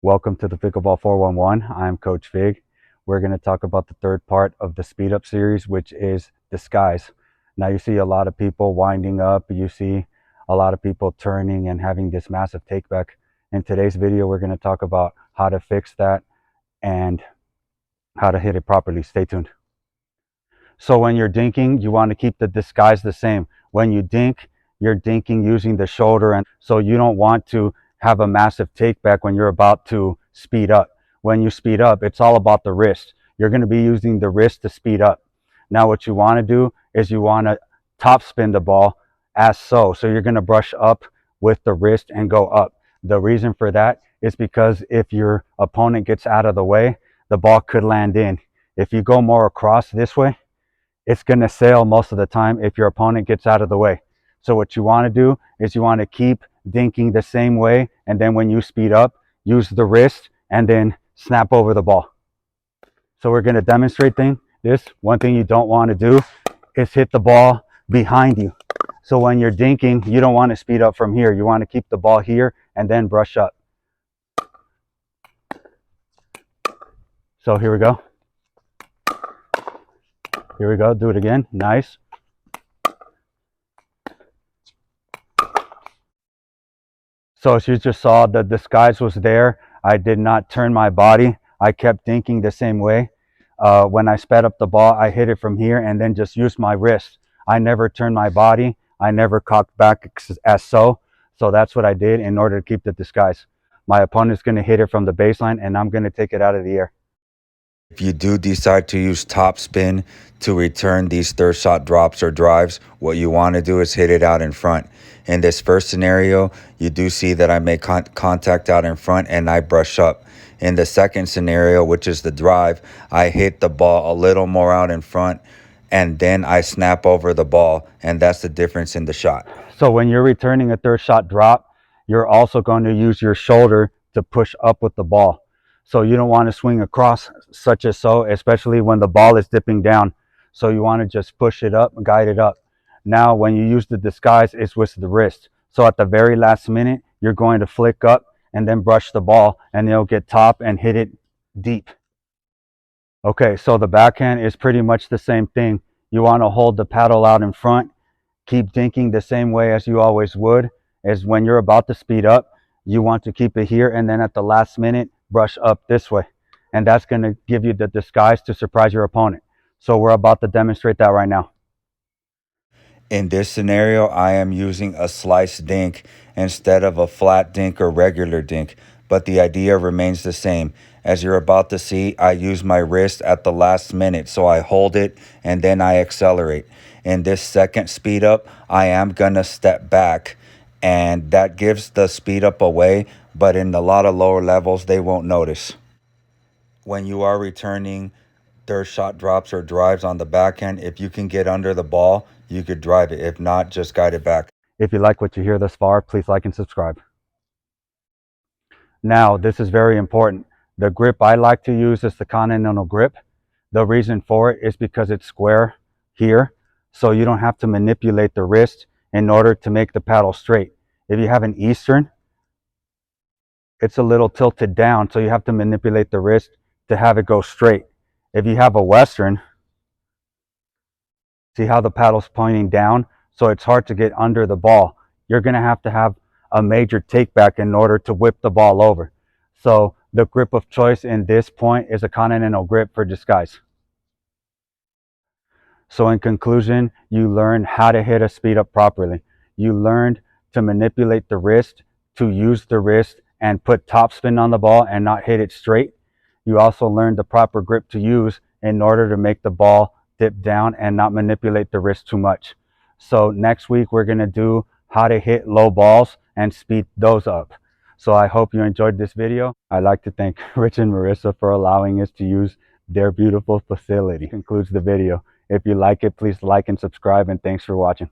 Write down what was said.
Welcome to the Pickleball 411. I'm Coach Fig. We're going to talk about the third part of the speed up series, which is disguise. Now you see a lot of people winding up, you see a lot of people turning and having this massive takeback. In today's video, we're going to talk about how to fix that and how to hit it properly. Stay tuned. So when you're dinking, you want to keep the disguise the same. When you dink, you're dinking using the shoulder, and so you don't want to have a massive take back when you're about to speed up. When you speed up, it's all about the wrist. You're going to be using the wrist to speed up. Now what you want to do is you want to top spin the ball as so. So you're going to brush up with the wrist and go up. The reason for that is because if your opponent gets out of the way, the ball could land in. If you go more across this way, it's going to sail most of the time if your opponent gets out of the way. So what you want to do is you want to keep dinking the same way, and then when you speed up, use the wrist and then snap over the ball. So we're going to demonstrate this. One thing you don't want to do is hit the ball behind you. So when you're dinking, you don't want to speed up from here. You want to keep the ball here and then brush up. So here we go. Here we go. Do it again. Nice. So as you just saw, the disguise was there. I did not turn my body. I kept dinking the same way. When I sped up the ball, I hit it from here and then just used my wrist. I never turned my body. I never cocked back as so. So that's what I did in order to keep the disguise. My opponent's going to hit it from the baseline and I'm going to take it out of the air. If you do decide to use top spin to return these third shot drops or drives, what you want to do is hit it out in front. In this first scenario, you do see that I make contact out in front and I brush up. In the second scenario, which is the drive, I hit the ball a little more out in front and then I snap over the ball, and that's the difference in the shot. So when you're returning a third shot drop, you're also going to use your shoulder to push up with the ball. So you don't want to swing across such as so, especially when the ball is dipping down. So you want to just push it up, guide it up. Now when you use the disguise, it's with the wrist. So at the very last minute, you're going to flick up and then brush the ball, and they'll get top and hit it deep. Okay, so the backhand is pretty much the same thing. You want to hold the paddle out in front, keep dinking the same way as you always would. As when you're about to speed up, you want to keep it here, and then at the last minute, brush up this way. And that's going to give you the disguise to surprise your opponent. So we're about to demonstrate that right now. In this scenario, I am using a slice dink instead of a flat dink or regular dink, but the idea remains the same. As you're about to see, I use my wrist at the last minute, so I hold it and then I accelerate. In this second speed up, I am gonna step back, and that gives the speed up away, but in a lot of lower levels, they won't notice. When you are returning third shot drops or drives on the backhand, if you can get under the ball, you could drive it. If not, just guide it back. If you like what you hear thus far, please like and subscribe. Now, this is very important. The grip I like to use is the continental grip. The reason for it is because it's square here, so you don't have to manipulate the wrist in order to make the paddle straight. If you have an Eastern, it's a little tilted down, so you have to manipulate the wrist to have it go straight. If you have a Western, see how the paddle's pointing down, so it's hard to get under the ball. You're going to have a major take back in order to whip the ball over. So the grip of choice in this point is a continental grip for disguise. So in conclusion, you learned how to hit a speed up properly. You learned to manipulate the wrist, to use the wrist and put top spin on the ball and not hit it straight. You also learned the proper grip to use in order to make the ball dip down and not manipulate the wrist too much. So next week, we're going to do how to hit low balls and speed those up. So I hope you enjoyed this video. I'd like to thank Rich and Marissa for allowing us to use their beautiful facility. Concludes the video. If you like it, please like and subscribe, and thanks for watching.